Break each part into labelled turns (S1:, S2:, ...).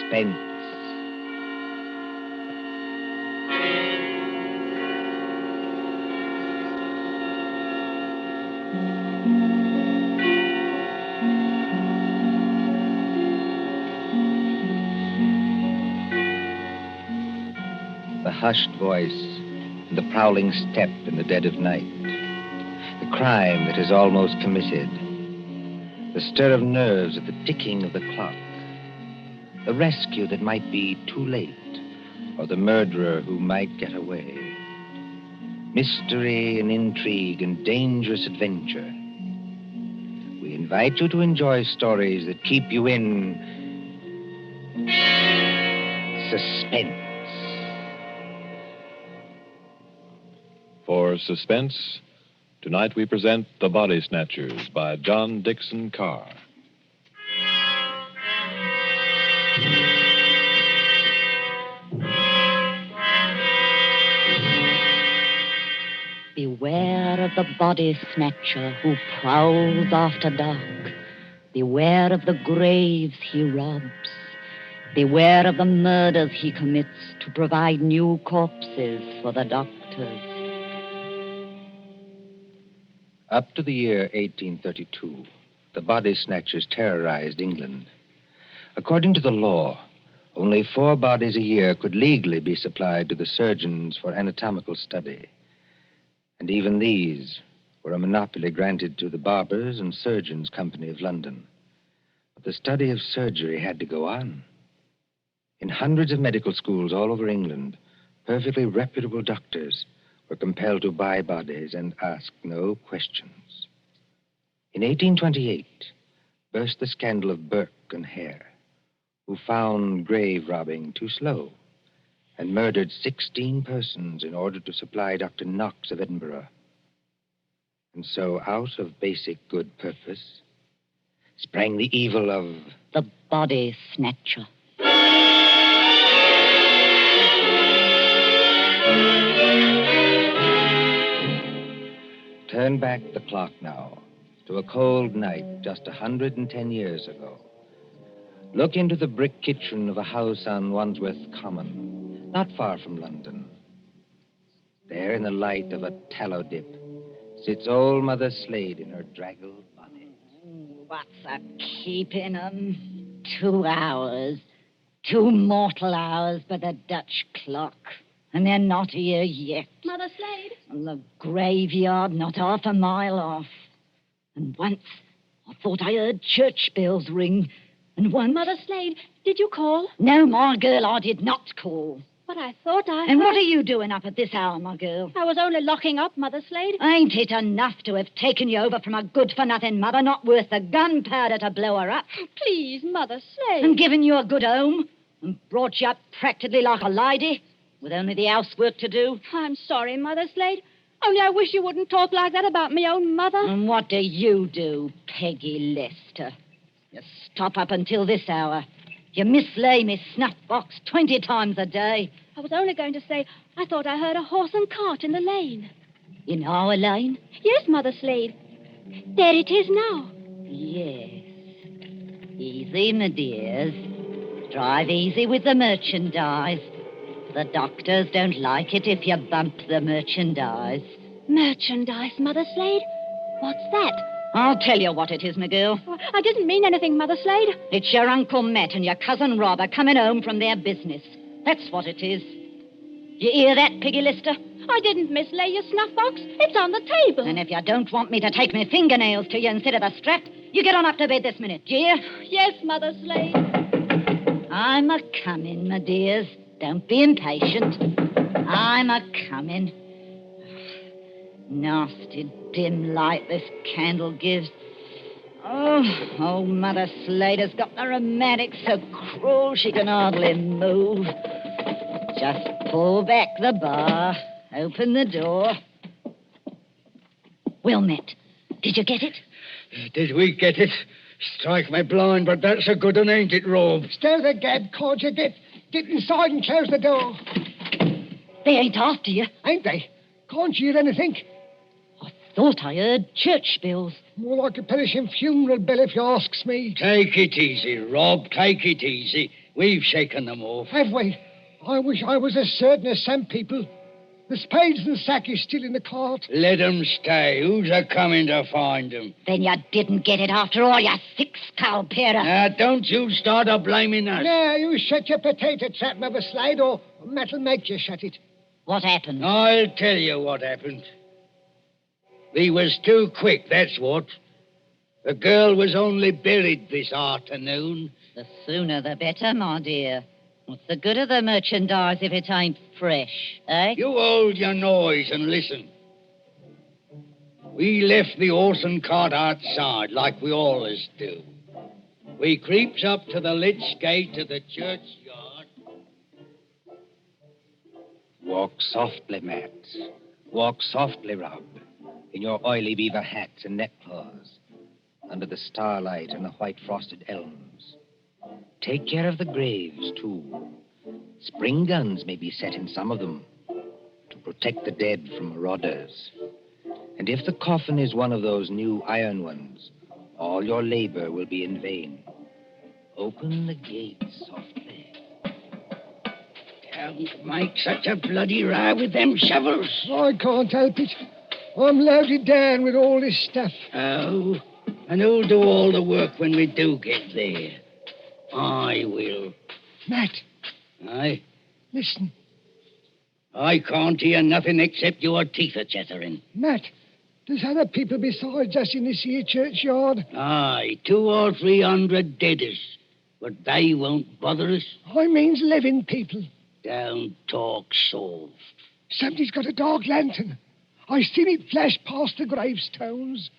S1: Suspense. The hushed voice and the prowling step in the dead of night. The crime that is almost committed. The stir of nerves at the ticking of the clock. The rescue that might be too late, or the murderer who might get away. Mystery and intrigue and dangerous adventure. We invite you to enjoy stories that keep you in suspense.
S2: For Suspense, tonight we present The Body Snatchers by John Dixon Carr.
S3: Beware of the body snatcher who prowls after dark. Beware of the graves he robs. Beware of the murders he commits to provide new corpses for the doctors.
S1: Up to the year 1832, the body snatchers terrorized England. According to the law, only 4 bodies a year could legally be supplied to the surgeons for anatomical study. And even these were a monopoly granted to the Barbers and Surgeons Company of London. But the study of surgery had to go on. In hundreds of medical schools all over England, perfectly reputable doctors were compelled to buy bodies and ask no questions. In 1828, burst the scandal of Burke and Hare, who found grave robbing too slow and murdered 16 persons in order to supply Dr. Knox of Edinburgh. And so, out of basic good purpose, sprang the evil of
S3: the body snatcher.
S1: Turn back the clock now to a cold night just 110 years ago. Look into the brick kitchen of a house on Wandsworth Common, not far from London. There, in the light of a tallow dip, sits old Mother Slade in her draggled bonnet.
S3: What's a keeping 'em? 2 hours. 2 mortal hours by the Dutch clock. And they're not here yet.
S4: Mother Slade?
S3: The graveyard not half a mile off. And once I thought I heard church bells ring. And once...
S4: Mother Slade, did you call?
S3: No, my girl, I did not call.
S4: But I thought I
S3: And
S4: heard...
S3: what are you doing up at this hour, my girl?
S4: I was only locking up, Mother Slade.
S3: Ain't it enough to have taken you over from a good-for-nothing mother, not worth the gunpowder to blow her up?
S4: Please, Mother Slade.
S3: And given you a good home, and brought you up practically like a lady, with only the housework to do?
S4: I'm sorry, Mother Slade. Only I wish you wouldn't talk like that about me own mother.
S3: And what do you do, Peggy Lester? You stop up until this hour. You mislay me snuff box 20 times a day.
S4: I was only going to say I thought I heard a horse and cart in the lane.
S3: In our lane?
S4: Yes, Mother Slade. There it is now.
S3: Yes. Easy, my dears. Drive easy with the merchandise. The doctors don't like it if you bump the merchandise.
S4: Merchandise, Mother Slade? What's that?
S3: I'll tell you what it is, my girl.
S4: I didn't mean anything, Mother Slade.
S3: It's your Uncle Matt and your cousin Rob are coming home from their business. That's what it is. You hear that, Peggy Lister?
S4: I didn't mislay your snuff box. It's on the table.
S3: And if you don't want me to take my fingernails to you instead of a strap, you get on up to bed this minute, do you?
S4: Yes, Mother Slade.
S3: I'm a-coming, my dears. Don't be impatient. I'm a-coming. Nasty dim light this candle gives. Oh, old Mother Slade has got the rheumatics so cruel she can hardly move. Just pull back the bar, open the door. Well, Matt, did you get it?
S5: Did we get it? Strike me blind, but that's a good one, ain't it, Rob?
S6: Stir the gad, can't you? Get inside and close the door.
S3: They ain't after you.
S6: Ain't they? Can't you hear anything?
S3: I thought I heard church bells.
S6: More like a perishing funeral bell, if you asks me.
S5: Take it easy, Rob. Take it easy. We've shaken them off.
S6: Have we? I wish I was as certain as some people. The spades and sack is still in the cart.
S5: Let 'em stay. Who's a-coming to find 'em?
S3: Then you didn't get it after all, you six-skull pair of...
S5: Now, don't you start a-blaming us.
S6: Now, you shut your potato trap, Mother Slade, or Matt'll make you shut it.
S3: What happened?
S5: I'll tell you what happened. We was too quick, that's what. The girl was only buried this afternoon.
S3: The sooner the better, my dear. What's the good of the merchandise if it ain't fresh, eh?
S5: You hold your noise and listen. We left the horse and cart outside, like we always do. We creeps up to the lich gate of the churchyard.
S1: Walk softly, Matt. Walk softly, Rob, in your oily beaver hats and neckcloths, under the starlight and the white frosted elms. Take care of the graves, too. Spring guns may be set in some of them to protect the dead from marauders. And if the coffin is one of those new iron ones, all your labor will be in vain. Open the gates softly.
S5: Don't make such a bloody row with them shovels.
S6: I can't help it. I'm loaded down with all this stuff.
S5: Oh, and who'll do all the work when we do get there? I will.
S6: Matt,
S5: Aye?
S6: listen.
S5: I can't hear nothing except your teeth are chattering.
S6: Matt, there's other people besides us in this here churchyard.
S5: Aye, 200 or 300 deaders. But they won't bother us.
S6: I means living people.
S5: Don't talk soft.
S6: Somebody's got a dark lantern. I seen it flash past the gravestones.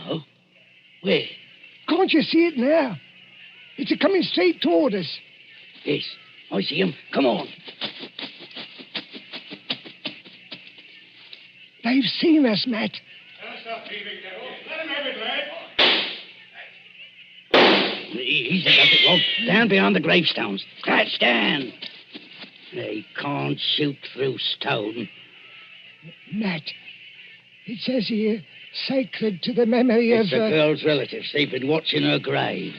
S5: Oh? Where?
S6: Can't you see it now? It's a-coming straight toward us.
S5: Yes, I see him. Come on.
S6: They've seen us, Matt.
S5: Easy, does it, Rob. Down beyond the gravestones. Crouch down. They can't shoot through stone.
S6: Matt, it says here, sacred to the memory
S5: It's
S6: of...
S5: the girl's relatives. They've been watching her grave.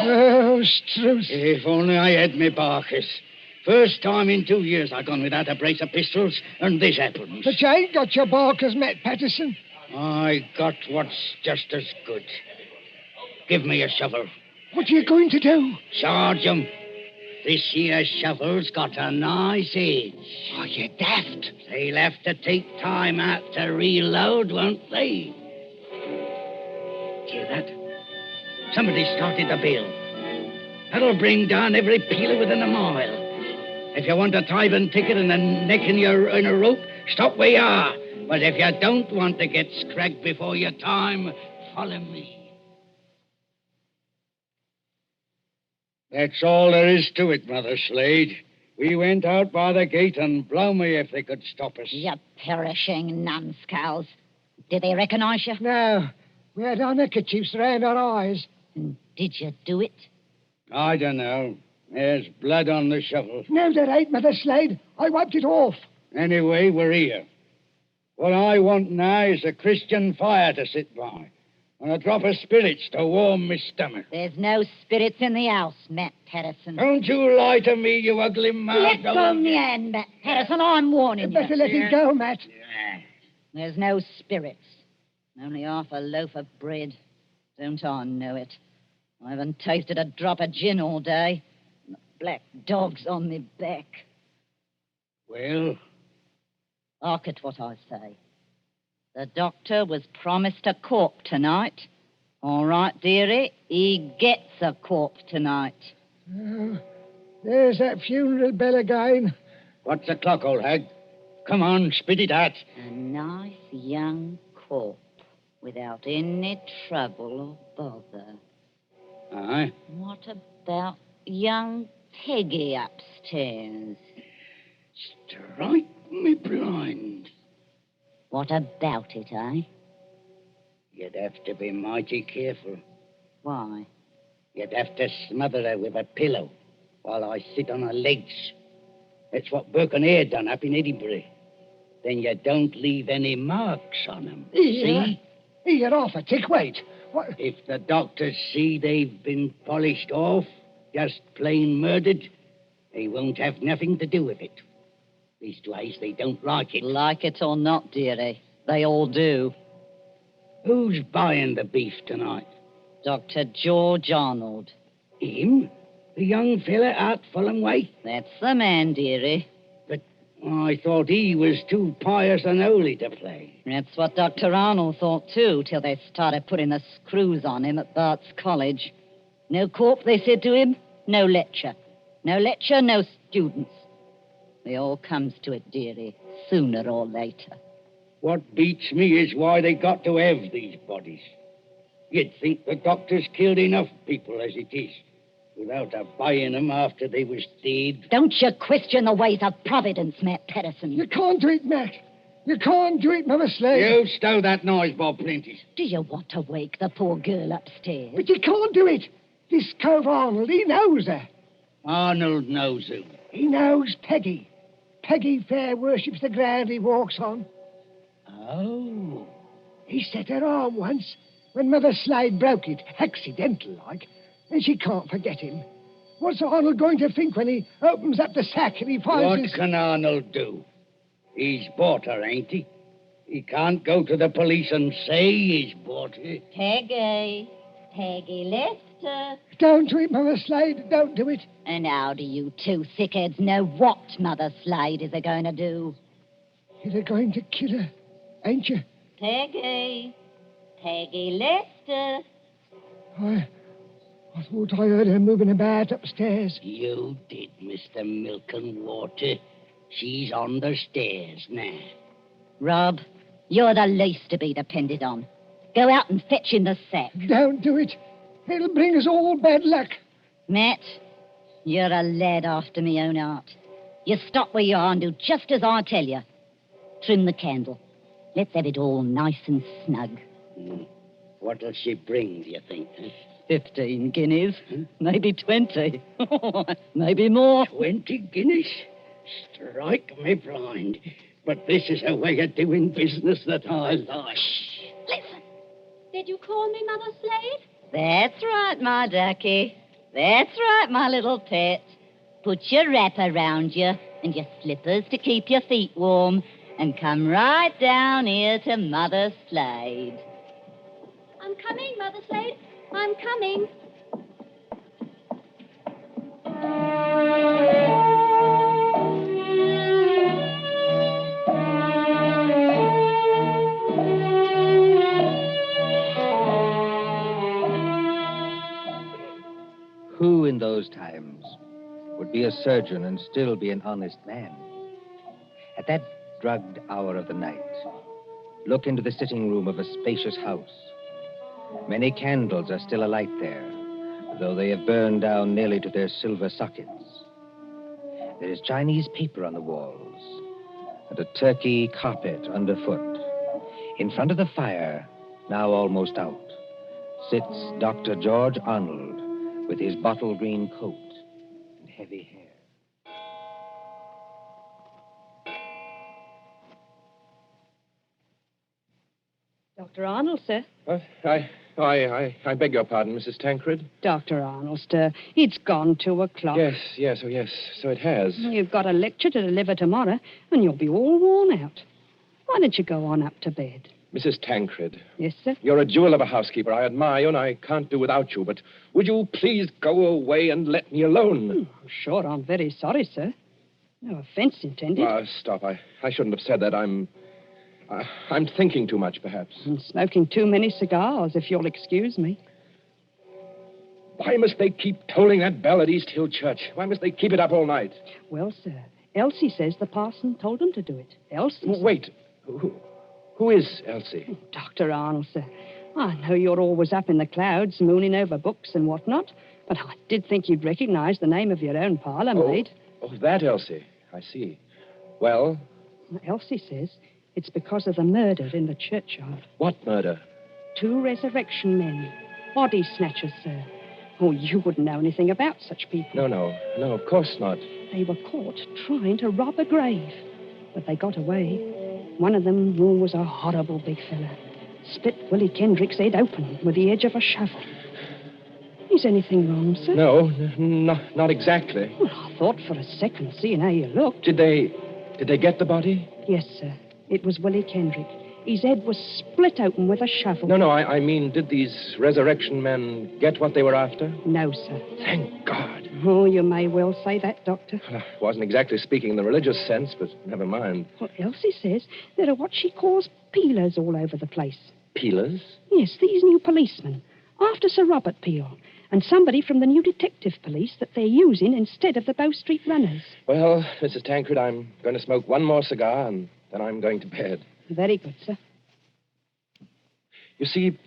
S6: Oh, Struth.
S5: If only I had me Barkers. First time in 2 years I've gone without a brace of pistols, and this happens.
S6: But you ain't got your barkers, Matt Patterson.
S5: I got what's just as good. Give me a shovel.
S6: What are you going to do?
S5: Charge 'em. This here shovel's got a nice edge.
S6: Are you daft?
S5: They'll have to take time out to reload, won't they? Hear that? Somebody started the bell. That'll bring down every peeler within a mile. If you want a tithing ticket and a neck in a rope, stop where you are. But if you don't want to get scragged before your time, follow me. That's all there is to it, Mother Slade. We went out by the gate, and blow me if they could stop us.
S3: You perishing numbskulls. Did they recognize you?
S6: No. We had our neckerchiefs around our eyes.
S3: And did you do it?
S5: I don't know. There's blood on the shovel.
S6: No, there ain't, Mother Slade. I wiped it off.
S5: Anyway, we're here. What I want now is a Christian fire to sit by, and a drop of spirits to warm my stomach.
S3: There's no spirits in the house, Matt Patterson.
S5: Don't you lie to me, you ugly mouth.
S3: Let go of me hand, Matt Patterson. I'm warning you.
S6: Better let it go, Matt.
S3: There's no spirits. Only half a loaf of bread. Don't I know it? I haven't tasted a drop of gin all day. And the black dog's on me back.
S5: Well?
S3: Hark at what I say. The doctor was promised a corpse tonight. All right, dearie, he gets a corpse tonight.
S6: Oh, there's that funeral bell again.
S5: What's the clock, old hag? Come on, spit it out.
S3: A nice young corpse without any trouble or bother.
S5: Aye?
S3: What about young Peggy upstairs?
S5: Strike me blind.
S3: What about it, eh?
S5: You'd have to be mighty careful.
S3: Why?
S5: You'd have to smother her with a pillow while I sit on her legs. That's what Burke and Hare done up in Edinburgh. Then you don't leave any marks on them.
S6: Here.
S5: See?
S6: Here, off a tick, wait. What?
S5: If the doctors see they've been polished off, just plain murdered, they won't have nothing to do with it. Leastwise, they don't like it.
S3: Like it or not, dearie, they all do.
S5: Who's buying the beef tonight?
S3: Dr. George Arnold.
S5: Him? The young fella out Fulham way?
S3: That's the man, dearie.
S5: But I thought he was too pious and holy to play.
S3: That's what Dr. Arnold thought, too, till they started putting the screws on him at Bart's College. No corp, they said to him, no lecture. No lecture, no students. It all comes to it, dearie, sooner or later.
S5: What beats me is why they got to have these bodies. You'd think the doctors killed enough people as it is, without buying them after they was dead.
S3: Don't you question the ways of Providence, Matt Patterson.
S6: You can't do it, Matt. You can't do it, Mother Slade.
S5: You stow that noise, Bob Prentice.
S3: Do you want to wake the poor girl upstairs?
S6: But you can't do it. This cove Arnold, he knows her.
S5: Arnold knows who.
S6: He knows Peggy. Peggy fair worships the ground he walks on.
S5: Oh.
S6: He set her arm once when Mother Slade broke it, accidental-like, and she can't forget him. What's Arnold going to think when he opens up the sack and he finds
S5: What
S6: his...
S5: can Arnold do? He's bought her, ain't he? He can't go to the police and say he's bought her.
S3: Peggy. Peggy Lester.
S6: Don't do it, Mother Slade. Don't do it.
S3: And how do you two thickheads know what Mother Slade is going to do?
S6: You're going to kill her, ain't you?
S3: Peggy. Peggy Lester.
S6: I thought I heard her moving about upstairs.
S5: You did, Mr. Milk and Water. She's on the stairs now.
S3: Rob, you're the least to be depended on. Go out and fetch in the sack.
S6: Don't do it. It'll bring us all bad luck.
S3: Matt, you're a lad after me own heart. You stop where you are and do just as I tell you. Trim the candle. Let's have it all nice and snug.
S5: What'll she bring, do you think? Huh?
S3: 15 guineas. Maybe 20. Maybe more.
S5: 20 guineas? Strike me blind. But this is a way of doing business that I like.
S3: Listen.
S4: Did you call me Mother Slade?
S3: That's right, my ducky. That's right, my little pet. Put your wrap around you and your slippers to keep your feet warm and come right down here to Mother Slade.
S4: I'm coming, Mother Slade. I'm coming.
S1: Who in those times would be a surgeon and still be an honest man? At that drugged hour of the night, look into the sitting room of a spacious house. Many candles are still alight there, though they have burned down nearly to their silver sockets. There is Chinese paper on the walls and a turkey carpet underfoot. In front of the fire, now almost out, sits Dr. George Arnold with his bottle green coat and heavy hair.
S7: Dr. Arnold, sir.
S8: I beg your pardon, Mrs. Tancred.
S7: Dr. Arnold, sir. It's gone 2 o'clock.
S8: Yes, so it has.
S7: You've got a lecture to deliver tomorrow, and you'll be all worn out. Why don't you go on up to bed?
S8: Mrs. Tancred.
S7: Yes, sir?
S8: You're a jewel of a housekeeper. I admire you, and I can't do without you, but would you please go away and let me alone?
S7: Sure, I'm very sorry, sir. No offense intended.
S8: Stop. I shouldn't have said that. I'm thinking too much, perhaps.
S7: And smoking too many cigars, if you'll excuse me.
S8: Why must they keep tolling that bell at East Hill Church? Why must they keep it up all night?
S7: Well, sir, Elsie says the parson told them to do it. Elsie.
S8: Wait. Who is Elsie?
S7: Dr. Arnold, sir. I know you're always up in the clouds, mooning over books and whatnot, but I did think you'd recognize the name of your own parlour maid.
S8: Oh, that Elsie. I see. Well?
S7: Elsie says it's because of the murder in the churchyard.
S8: What murder?
S7: 2 resurrection men. Body Snatchers, sir. Oh, you wouldn't know anything about such people.
S8: No, of course not.
S7: They were caught trying to rob a grave, but they got away. One of them was a horrible big fella. split Willie Kendrick's head open with the edge of a shovel. Is anything wrong, sir?
S8: No, not exactly.
S7: Well, I thought for a second, seeing how you looked.
S8: Did they get the body?
S7: Yes, sir. It was Willie Kendrick. His head was split open with a shovel.
S8: No, I mean, did these resurrection men get what they were after?
S7: No, sir.
S8: Thank God.
S7: Oh, you may well say that, Doctor.
S8: Well, I wasn't exactly speaking in the religious sense, but never mind.
S7: Well, Elsie says there are what she calls peelers all over the place.
S8: Peelers?
S7: Yes, these new policemen. After Sir Robert Peel. And somebody from the new detective police that they're using instead of the Bow Street runners.
S8: Well, Mrs. Tancred, I'm going to smoke one more cigar, and then I'm going to bed.
S7: Very good, sir.
S8: You see,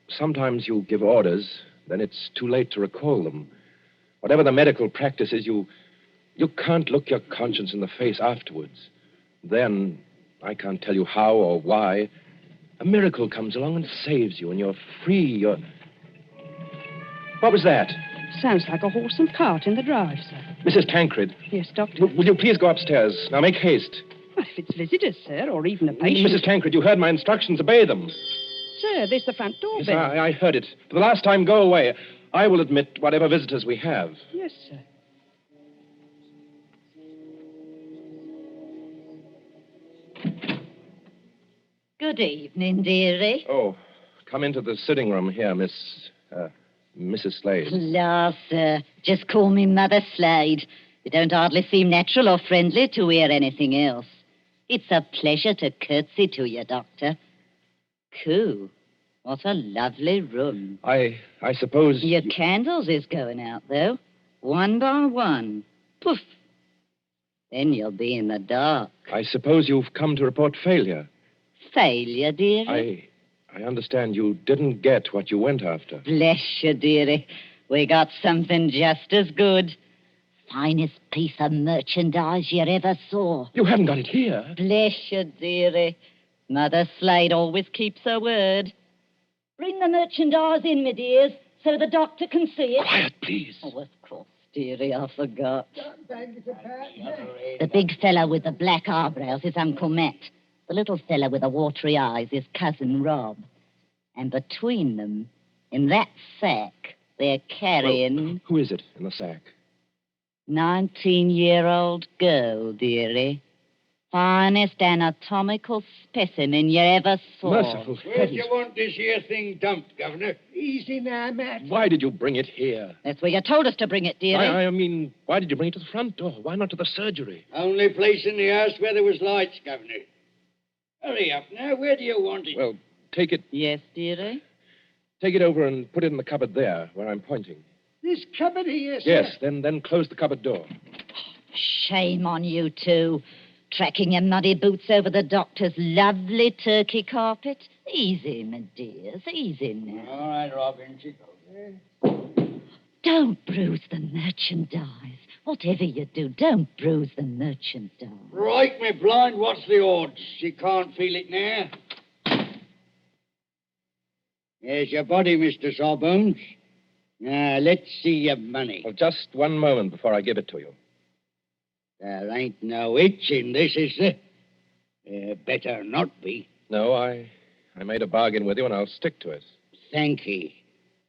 S8: sometimes you give orders, then it's too late to recall them. Whatever the medical practice is, you can't look your conscience in the face afterwards. Then, I can't tell you how or why, a miracle comes along and saves you, and you're free, What was that?
S7: Sounds like a horse and cart in the drive, sir.
S8: Mrs. Tancred.
S7: Yes, Doctor?
S8: Will you please go upstairs? Now, make haste.
S7: Well, if it's visitors, sir, or even a patient...
S8: Mrs. Tancred, you heard my instructions. Obey them.
S7: Sir, there's the front door
S8: Yes,
S7: bell.
S8: I heard it. For the last time, go away. I will admit whatever visitors we have.
S7: Yes, sir.
S3: Good evening, dearie.
S8: Oh, come into the sitting room here, Mrs. Slade.
S3: La, sir. Just call me Mother Slade. You don't hardly seem natural or friendly to hear anything else. It's a pleasure to curtsy to you, Doctor. Coo. What a lovely room.
S8: I suppose...
S3: Your candles is going out, though. One by one. Poof. Then you'll be in the dark.
S8: I suppose you've come to report failure.
S3: Failure, dearie?
S8: I understand you didn't get what you went after.
S3: Bless you, dearie. We got something just as good. Finest piece of merchandise you ever saw.
S8: You haven't got it here.
S3: Bless you, dearie. Mother Slade always keeps her word. Bring the merchandise in, my dears, so the doctor can see it.
S8: Quiet, please.
S3: Oh, of course, dearie, I forgot.
S6: Thank you, Pat.
S3: The big fellow with the black eyebrows is Uncle Matt. The little fellow with the watery eyes is Cousin Rob. And between them, in that sack, they're carrying...
S8: Well, who is it in the sack?
S3: 19-year-old girl, dearie. Finest anatomical specimen you ever saw.
S8: Merciful
S5: Where do you
S8: heavens.
S5: want this here thing dumped, Governor?
S6: Easy now, Matt.
S8: Why did you bring it here?
S3: That's where you told us to bring it, dearie.
S8: I mean, why did you bring it to the front door? Why not to the surgery?
S5: Only place in the house where there was lights, Governor. Hurry up now. Where do you want it?
S8: Well, take it
S3: Yes, dearie?
S8: over and put it in the cupboard there, where I'm pointing.
S6: This cupboard here, sir.
S8: Yes, then close the cupboard door.
S3: Shame on you two. Tracking your muddy boots over the doctor's lovely turkey carpet. Easy, my dears, easy now.
S5: All right, Robin. She goes.
S3: Don't bruise the merchandise. Whatever you do, don't bruise the merchandise.
S5: Right, me blind. What's the odds? She can't feel it now. There's your body, Mr. Sawbones. Now, let's see your money.
S8: Well, just one moment before I give it to you.
S5: There ain't no itch in this, is there? Better not be.
S8: No, I made a bargain with you, and I'll stick to it.
S5: Thank ye.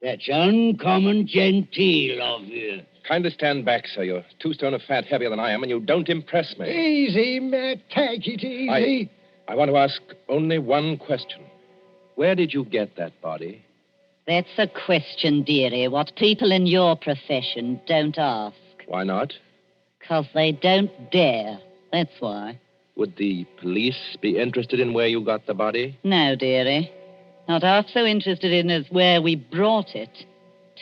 S5: That's uncommon genteel of you.
S8: Kindly stand back, sir. You're 2 stone of fat heavier than I am, and you don't impress me.
S6: Easy, Matt. Take it easy.
S8: I want to ask only one question. Where did you get that body?
S3: That's a question, dearie, what people in your profession don't ask.
S8: Why not?
S3: 'Cause they don't dare. That's why.
S8: Would the police be interested in where you got the body?
S3: No, dearie. Not half so interested in as where we brought it.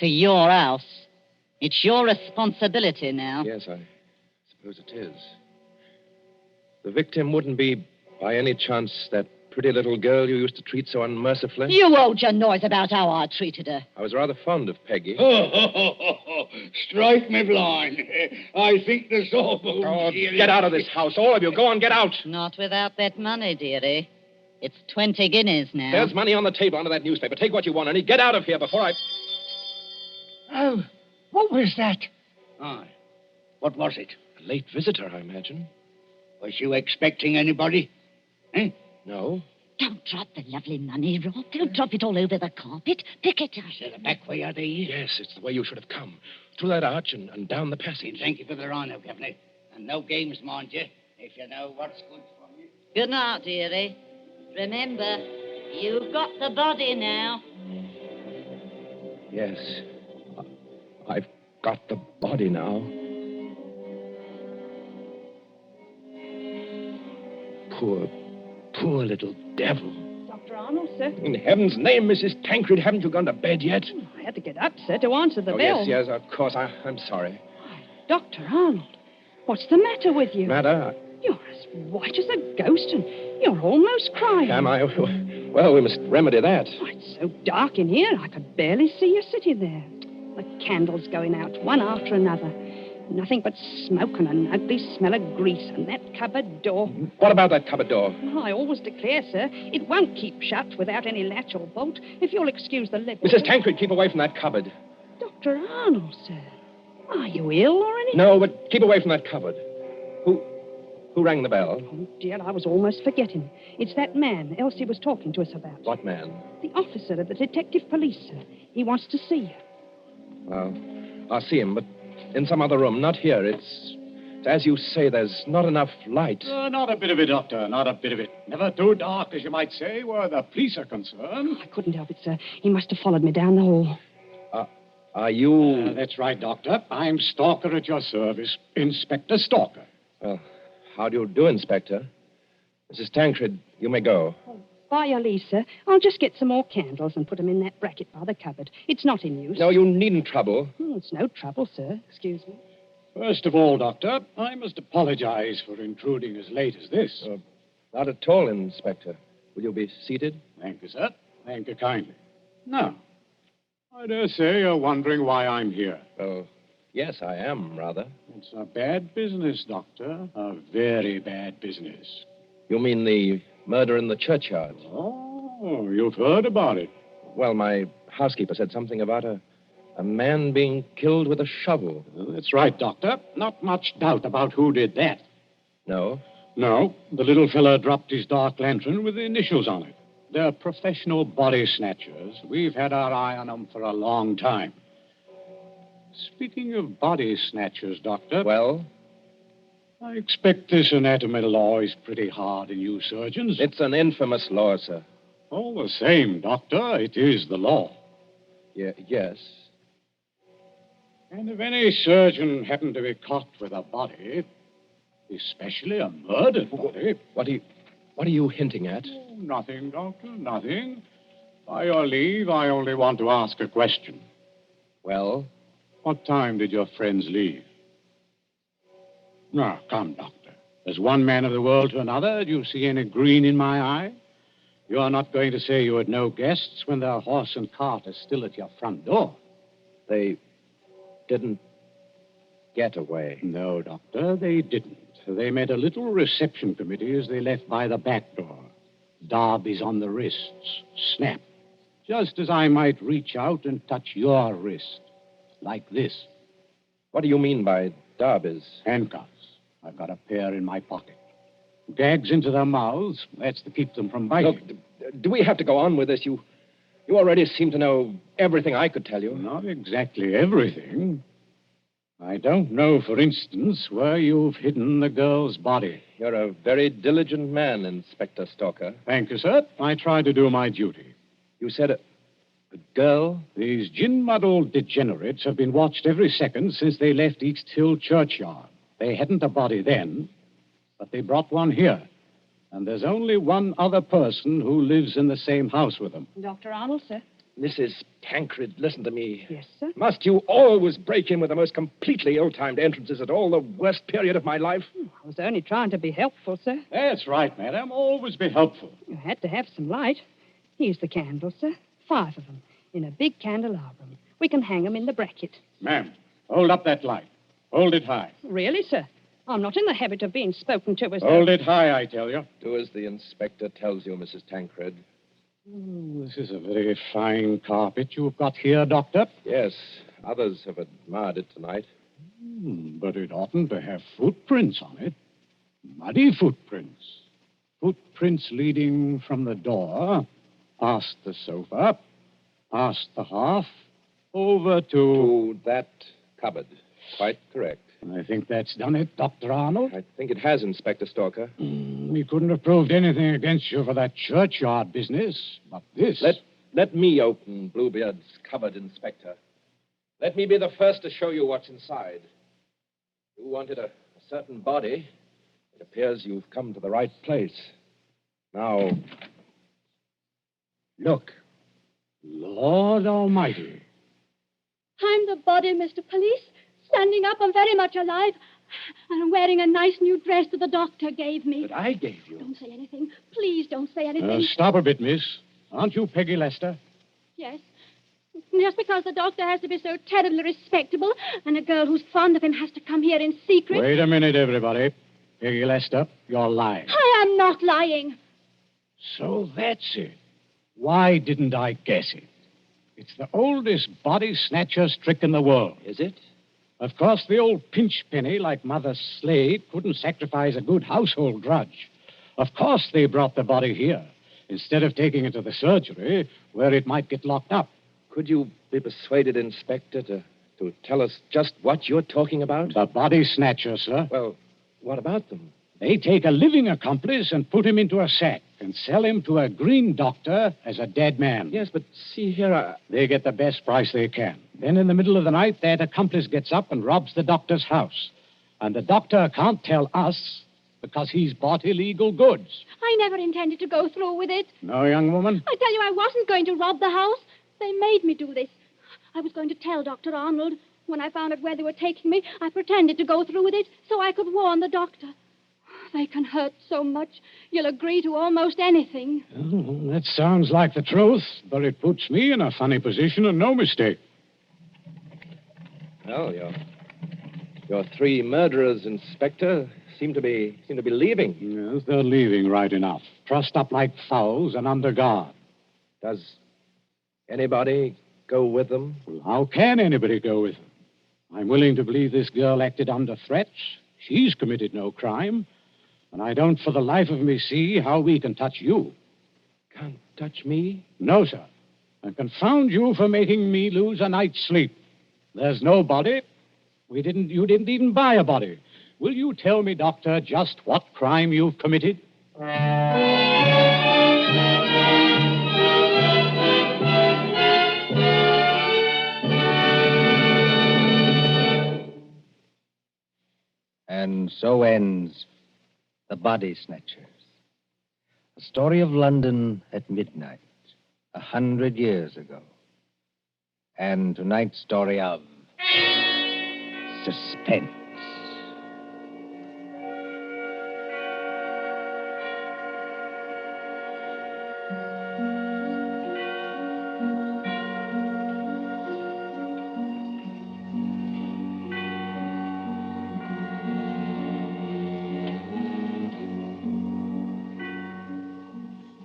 S3: To your house. It's your responsibility now.
S8: Yes, I suppose it is. The victim wouldn't be, by any chance, that pretty little girl you used to treat so unmercifully?
S3: You hold your noise about how I treated her.
S8: I was rather fond of Peggy.
S5: Strike me blind. I think the Sawbones...
S8: Oh, get out of this house, all of you. Go on, get out.
S3: Not without that money, dearie. It's 20 guineas now.
S8: There's money on the table under that newspaper. Take what you want, and get out of here before I...
S6: Oh, what was that?
S5: Aye. What was it?
S8: A late visitor, I imagine.
S5: Was you expecting anybody? Eh?
S8: No.
S3: Don't drop the lovely money, Rob. Don't drop it all over the carpet. Pick it up.
S5: So the back way are these?
S8: Yes, it's the way you should have come. Through that arch and down the passage.
S5: Thank you for the rhino, Governor. And no games, mind you, if you know what's good for you.
S3: Good night, dearie. Remember, you've got the body now.
S8: Yes. I've got the body now. Poor little devil.
S7: Dr. Arnold, sir.
S8: In heaven's name, Mrs. Tancred, haven't you gone to bed yet?
S7: I had to get up, sir, to answer the bell.
S8: Yes, of course. I'm sorry.
S7: Dr. Arnold, what's the matter with you?
S8: Matter?
S7: You're as white as a ghost, and you're almost crying.
S8: Am I? Well, we must remedy that.
S7: Oh, it's so dark in here, I could barely see you sitting there. The candles going out, one after another. Nothing but smoke and an ugly smell of grease, and that cupboard door.
S8: What about that cupboard door?
S7: Oh, I always declare, sir, it won't keep shut without any latch or bolt, if you'll excuse the liberty.
S8: Mrs. Tancred, keep away from that cupboard.
S7: Dr. Arnold, sir. Are you ill or anything?
S8: No, but keep away from that cupboard. Who rang the bell?
S7: Oh, dear, I was almost forgetting. It's that man Elsie was talking to us about.
S8: What man?
S7: The officer of the detective police, sir. He wants to see you.
S8: Well, I'll see him, but in some other room, not here. It's as you say, there's not enough light.
S9: Not a bit of it, Doctor, not a bit of it. Never too dark, as you might say, where the police are concerned.
S7: I couldn't help it, sir. He must have followed me down the hall.
S8: Are you...
S9: That's right, Doctor. I'm Stalker at your service. Inspector Stalker.
S8: Well, how do you do, Inspector? Mrs. Tancred, you may go.
S7: By your leave, sir. I'll just get some more candles and put them in that bracket by the cupboard. It's not in use.
S8: No, you needn't trouble.
S7: It's no trouble, sir. Excuse me.
S9: First of all, Doctor, I must apologize for intruding as late as this.
S8: Not at all, Inspector. Will you be seated?
S9: Thank you, sir. Thank you kindly. Now, I dare say you're wondering why I'm here.
S8: Oh, yes, I am, rather.
S9: It's a bad business, Doctor. A very bad business.
S8: You mean the murder in the churchyard?
S9: Oh, you've heard about it.
S8: Well, my housekeeper said something about a man being killed with a shovel.
S9: Well, that's right, Doctor. Not much doubt about who did that.
S8: No?
S9: No, the little fella dropped his dark lantern with the initials on it. They're professional body snatchers. We've had our eye on them for a long time. Speaking of body snatchers, Doctor...
S8: Well?
S9: I expect this anatomy law is pretty hard on you surgeons.
S8: It's an infamous law, sir.
S9: All the same, Doctor, it is the law.
S8: Yes.
S9: And if any surgeon happened to be caught with a body, especially a murdered body...
S8: What are you hinting at?
S9: Oh, nothing, Doctor, nothing. By your leave, I only want to ask a question.
S8: Well?
S9: What time did your friends leave? Now, come, Doctor. As one man of the world to another, do you see any green in my eye? You are not going to say you had no guests when their horse and cart are still at your front door.
S8: They didn't get away.
S9: No, Doctor, they didn't. They made a little reception committee as they left by the back door. Darbies on the wrists. Snap. Just as I might reach out and touch your wrist. Like this.
S8: What do you mean by darbies?
S9: Handcuffs. I've got a pair in my pocket. Gags into their mouths. That's to keep them from biting.
S8: Look, do we have to go on with this? You already seem to know everything I could tell you.
S9: Not exactly everything. I don't know, for instance, where you've hidden the girl's body.
S8: You're a very diligent man, Inspector Stalker.
S9: Thank you, sir. I try to do my duty.
S8: You said a girl?
S9: These gin-muddled degenerates have been watched every second since they left East Hill Churchyard. They hadn't a body then, but they brought one here. And there's only one other person who lives in the same house with them.
S7: Dr. Arnold, sir.
S8: Mrs. Tancred, listen to me.
S7: Yes, sir.
S8: Must you always break in with the most completely ill-timed entrances at all the worst period of my life?
S7: I was only trying to be helpful, sir.
S9: That's right, madam. Always be helpful.
S7: You had to have some light. Here's the candles, sir. 5 of them, in a big candelabrum. We can hang them in the bracket.
S9: Ma'am, hold up that light. Hold it high.
S7: Really, sir? I'm not in the habit of being spoken to as
S9: Hold it high, I tell you.
S8: Do as the inspector tells you, Mrs. Tancred.
S9: This is a very fine carpet you've got here, Doctor.
S8: Yes, others have admired it tonight.
S9: But it oughtn't to have footprints on it. Muddy footprints. Footprints leading from the door, past the sofa, past the hearth, over
S8: To that cupboard. Quite correct.
S9: I think that's done it, Dr. Arnold.
S8: I think it has, Inspector Stalker.
S9: We couldn't have proved anything against you for that churchyard business, but this...
S8: Let me open Bluebeard's cupboard, Inspector. Let me be the first to show you what's inside. You wanted a certain body. It appears you've come to the right place. Now, look.
S9: Lord Almighty.
S4: I'm the body, Mr. Police. Standing up, I'm very much alive. And I'm wearing a nice new dress that the doctor gave me.
S8: But I gave you.
S4: Don't say anything. Please don't say anything.
S9: Stop a bit, miss. Aren't you Peggy Lester?
S4: Yes. Just because the doctor has to be so terribly respectable and a girl who's fond of him has to come here in secret.
S9: Wait a minute, everybody. Peggy Lester, you're lying.
S4: I am not lying.
S9: So that's it. Why didn't I guess it? It's the oldest body snatchers trick in the world.
S8: Is it?
S9: Of course, the old pinch penny like Mother Slade couldn't sacrifice a good household grudge. Of course they brought the body here, instead of taking it to the surgery, where it might get locked up.
S8: Could you be persuaded, Inspector, to tell us just what you're talking about?
S9: The body snatchers, sir.
S8: Well, what about them?
S9: They take a living accomplice and put him into a sack and sell him to a green doctor as a dead man.
S8: Yes, but see here,
S9: They get the best price they can. Then in the middle of the night, that accomplice gets up and robs the doctor's house. And the doctor can't tell us because he's bought illegal goods.
S4: I never intended to go through with it.
S9: No, young woman?
S4: I tell you, I wasn't going to rob the house. They made me do this. I was going to tell Dr. Arnold. When I found out where they were taking me, I pretended to go through with it so I could warn the doctor. They can hurt so much, you'll agree to almost anything.
S9: Oh, that sounds like the truth, but it puts me in a funny position and no mistake.
S8: well, your three murderers, Inspector, seem to be leaving.
S9: Yes, they're leaving right enough. Trussed up like fowls and under guard.
S8: Does anybody go with them?
S9: Well, how can anybody go with them? I'm willing to believe this girl acted under threats. She's committed no crime. And I don't for the life of me see how we can touch you.
S8: Can't touch me?
S9: No, sir. And confound you for making me lose a night's sleep. There's no body. You didn't even buy a body. Will you tell me, Doctor, just what crime you've committed?
S1: And so ends The Body Snatchers, a story of London at midnight, 100 years ago. And tonight's story of Suspense.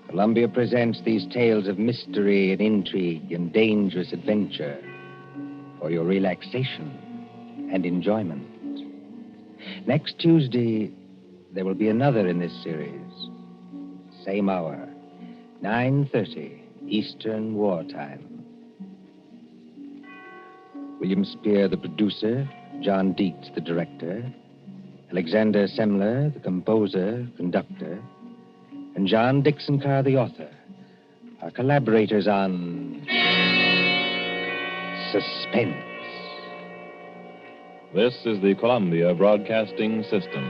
S1: Columbia presents these tales of mystery and intrigue and dangerous adventure for your relaxation and enjoyment. Next Tuesday, there will be another in this series. Same hour, 9:30 Eastern Wartime. William Spear, the producer, John Dietz, the director, Alexander Semler, the composer, conductor, and John Dixon Carr, the author, are collaborators on Suspense.
S2: This is the Columbia Broadcasting System.